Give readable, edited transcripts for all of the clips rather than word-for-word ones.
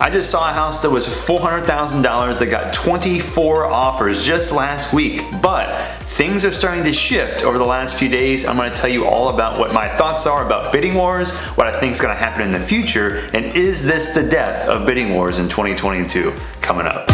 I just saw a house that was $400,000 that got 24 offers just last week, but things are starting to shift over the last few days. I'm going to tell you all about what my thoughts are about bidding wars, what I think is going to happen in the future, and is this the death of bidding wars in 2022? Coming up.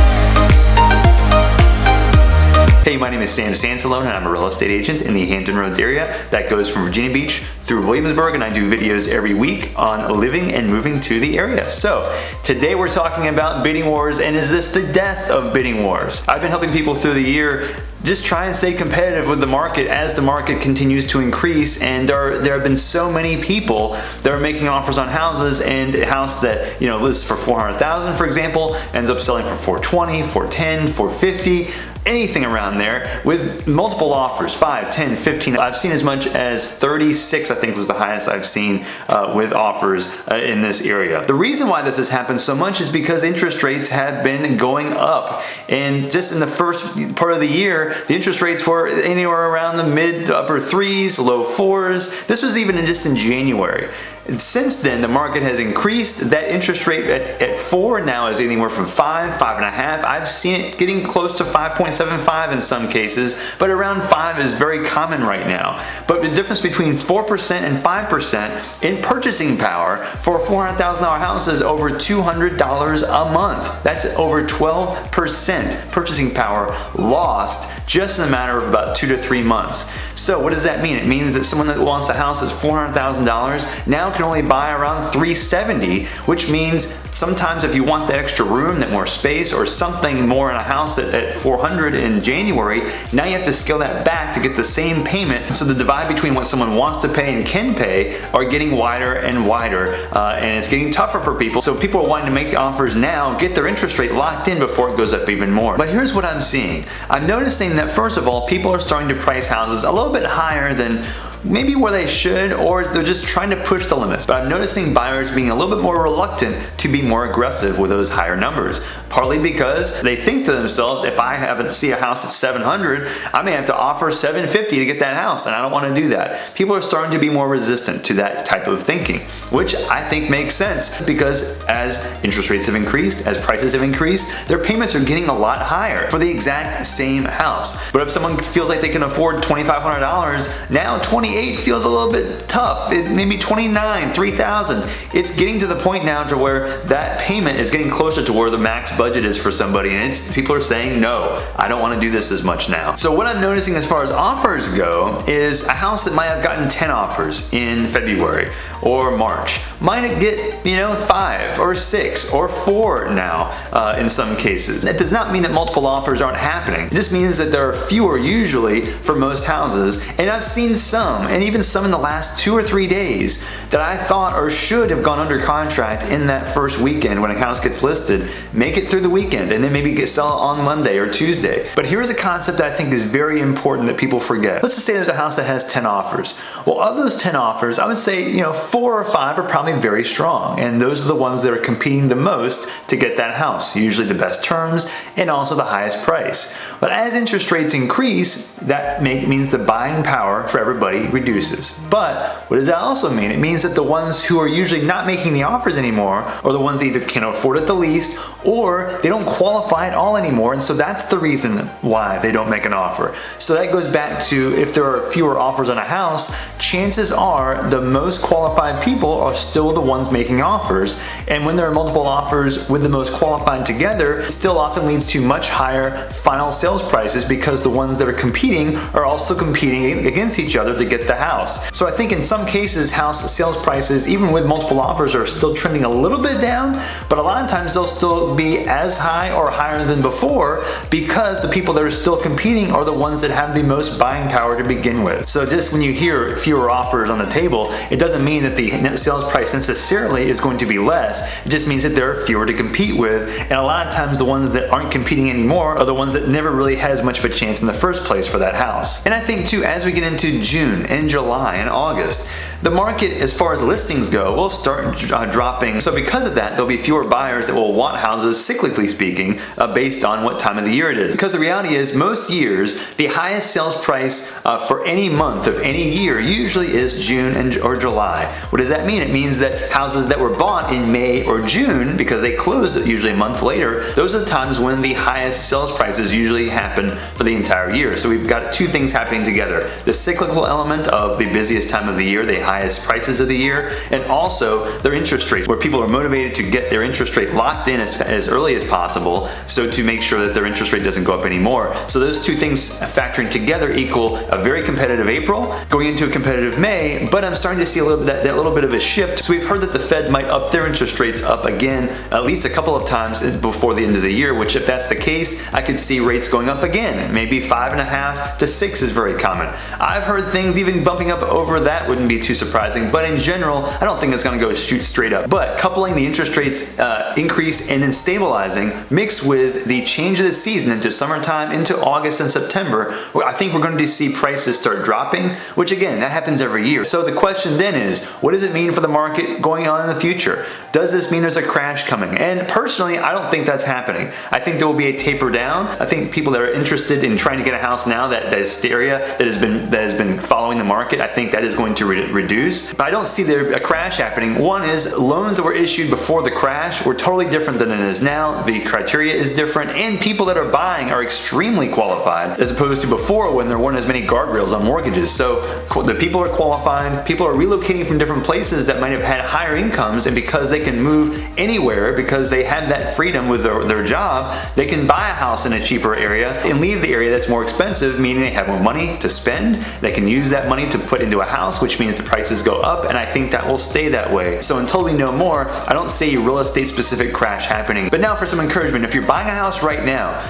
Hey, my name is Sam Sansalone and I'm a real estate agent in the Hampton Roads area that goes from Virginia Beach through Williamsburg, and I do videos every week on living and moving to the area. So today we're talking about bidding wars, and is this the death of bidding wars? I've been helping people through the year just try and stay competitive with the market as the market continues to increase, and there have been so many people that are making offers on houses, and a house that lists for $400,000, for example, ends up selling for $420,000, $410,000, $450,000. Anything around there with multiple offers, 5, 10, 15. I've seen as much as 36, I think was the highest I've seen with offers in this area. The reason why this has happened so much is because interest rates have been going up. And just in the first part of the year, the interest rates were anywhere around the mid to upper 3s, low 4s. This was even just in January. And since then, the market has increased. That interest rate at 4 now is anywhere from 5, 5.5. I've seen it getting close to 5.75 in some cases, but around 5 is very common right now. But the difference between 4% and 5% in purchasing power for a $400,000 house is over $200 a month. That's over 12% purchasing power lost just in a matter of about 2 to 3 months. So what does that mean? It means that someone that wants a house that's $400,000 now can only buy around $370,000, which means sometimes if you want that extra room, that more space, or something more in a house at $400,000 in January, now you have to scale that back to get the same payment. So the divide between what someone wants to pay and can pay are getting wider and wider, and it's getting tougher for people. So people are wanting to make offers now, get their interest rate locked in before it goes up even more. But here's what I'm seeing. I'm noticing that first of all, people are starting to price houses a little bit higher than maybe where they should, or they're just trying to push the limits. But I'm noticing buyers being a little bit more reluctant to be more aggressive with those higher numbers. Partly because they think to themselves, if I happen to see a house at $700,000, I may have to offer $750,000 to get that house, and I don't want to do that. People are starting to be more resistant to that type of thinking, which I think makes sense because as interest rates have increased, as prices have increased, their payments are getting a lot higher for the exact same house. But if someone feels like they can afford $2,500, now $28,000 feels a little bit tough. Maybe $29,000, $3,000. It's getting to the point now to where that payment is getting closer to where the max budget is for somebody, and people are saying, no, I don't want to do this as much now. So what I'm noticing as far as offers go is a house that might have gotten 10 offers in February or March might get 5 or 6 or 4 now in some cases. That does not mean that multiple offers aren't happening. It just means that there are fewer usually for most houses, and I've seen some, and even some in the last 2 or 3 days, that I thought or should have gone under contract in that first weekend when a house gets listed, make it through the weekend, and then maybe sell it on Monday or Tuesday. But here's a concept that I think is very important that people forget. Let's just say there's a house that has 10 offers. Well, of those 10 offers, I would say 4 or 5 are probably very strong, and those are the ones that are competing the most to get that house, usually the best terms and also the highest price. But as interest rates increase, that means the buying power for everybody reduces. But what does that also mean? It means that the ones who are usually not making the offers anymore are the ones that either can't afford it the least, or they don't qualify at all anymore, and so that's the reason why they don't make an offer. So that goes back to, if there are fewer offers on a house, chances are the most qualified people are still the ones making offers, and when there are multiple offers with the most qualified together, it still often leads to much higher final sales prices because the ones that are competing are also competing against each other to get the house. So I think in some cases, house sales prices, even with multiple offers, are still trending a little bit down, but a lot of times they'll still be as high or higher than before because the people that are still competing are the ones that have the most buying power to begin with. So just when you hear fewer offers on the table, it doesn't mean that the net sales price necessarily is going to be less. It just means that there are fewer to compete with, and a lot of times the ones that aren't competing anymore are the ones that never really had as much of a chance in the first place for that house. And I think too, as we get into June and July and August, the market, as far as listings go, will start dropping. So because of that, there'll be fewer buyers that will want houses, cyclically speaking, based on what time of the year it is. Because the reality is, most years, the highest sales price for any month of any year usually is June or July. What does that mean? It means that houses that were bought in May or June, because they close usually a month later, those are the times when the highest sales prices usually happen for the entire year. So we've got two things happening together: the cyclical element of the busiest time of the year, the highest prices of the year, and also their interest rates, where people are motivated to get their interest rate locked in as early as possible, so to make sure that their interest rate doesn't go up anymore. So those two things factoring together equal a very competitive April going into a competitive May, but I'm starting to see a little bit that little bit of a shift. So we've heard that the Fed might up their interest rates up again at least a couple of times before the end of the year, which if that's the case, I could see rates going up again. Maybe 5.5 to 6 is very common. I've heard things even bumping up over that wouldn't be too surprising, but in general, I don't think it's going to go shoot straight up. But coupling the interest rates increase and then stabilizing, mixed with the change of the season into summertime, into August and September, I think we're going to see prices start dropping, which again, that happens every year. So the question then is, what does it mean for the market going on in the future? Does this mean there's a crash coming? And personally, I don't think that's happening. I think there will be a taper down. I think people that are interested in trying to get a house now, that hysteria that has been following the market, I think that is going to reduce. But I don't see there a crash happening. One is, loans that were issued before the crash were totally different than it is now. The criteria is different, and people that are buying are extremely qualified, as opposed to before when there weren't as many guardrails on mortgages. So the people are qualified, people are relocating from different places that might have had higher incomes, and because they can move anywhere, because they have that freedom with their job, they can buy a house in a cheaper area and leave the area that's more expensive, meaning they have more money to spend. They can use that money to put into a house, which means the prices go up, and I think that will stay that way. So until we know more, I don't see a real estate specific crash happening. But now for some encouragement, if you're buying a house right now,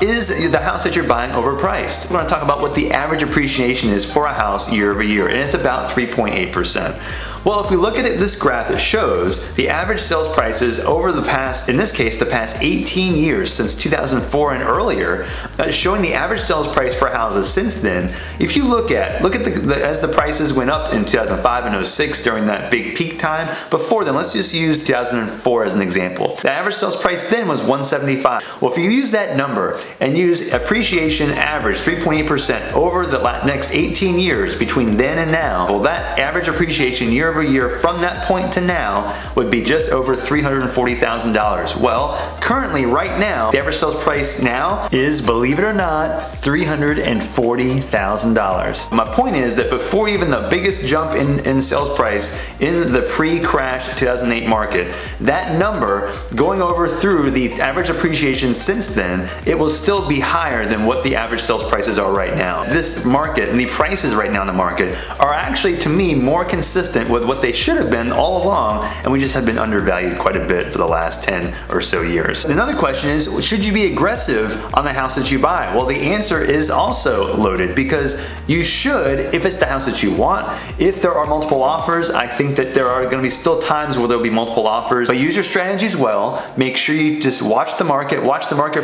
is the house that you're buying overpriced? We're going to talk about what the average appreciation is for a house year over year, and it's about 3.8%. Well, if we look at this graph, it shows the average sales prices over the past, in this case, the past 18 years, since 2004 and earlier, showing the average sales price for houses since then. If you look at as the prices went up in 2005 and 06 during that big peak time. Before then, let's just use 2004 as an example. The average sales price then was $175. Well, if you use that number and use appreciation average 3.8% over the next 18 years between then and now, well, that average appreciation year over year from that point to now would be just over $340,000. Well, currently, right now, the average sales price now is, believe it or not, $340,000. My point is that before even the biggest jump in sales price in the pre-crash 2008 market, that number going over through the average appreciation since then, it will still be higher than what the average sales prices are right now. This market and the prices right now in the market are actually, to me, more consistent with what they should have been all along, and we just have been undervalued quite a bit for the last 10 or so years. Another question is, should you be aggressive on the house that you buy? Well, the answer is also loaded, because you should if it's the house that you want. If there are multiple offers, I think that there are going to be still times where there'll be multiple offers, but use your strategies well. Make sure you just watch the market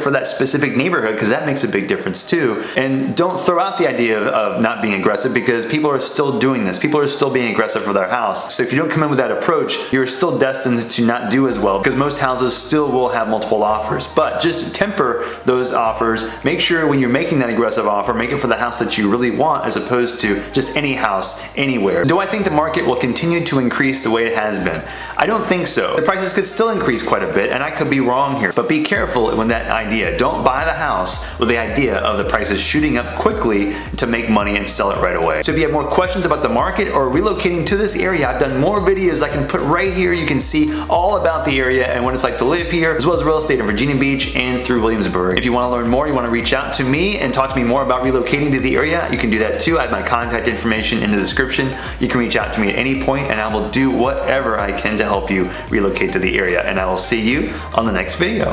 for that specific neighborhood, because that makes a big difference too. And don't throw out the idea of not being aggressive, because people are still doing this. People are still being aggressive for their house. So if you don't come in with that approach, you're still destined to not do as well, because most houses still will have multiple offers. But just temper those offers. Make sure when you're making that aggressive offer, make it for the house that you really want, as opposed to just any house anywhere. Do I think the market will continue to increase the way it has been? I don't think so. The prices could still increase quite a bit, and I could be wrong here. But be careful with that idea. Don't buy the house with the idea of the prices shooting up quickly to make money and sell it right away. So if you have more questions about the market or relocating to this area, I've done more videos I can put right here. You can see all about the area and what it's like to live here, as well as real estate in Virginia Beach and through Williamsburg. If you want to learn more, you want to reach out to me and talk to me more about relocating to the area, you can do that too. I have my contact information in the description. You can reach out to me at any point, and I will do whatever I can to help you relocate to the area. And I will see you on the next video.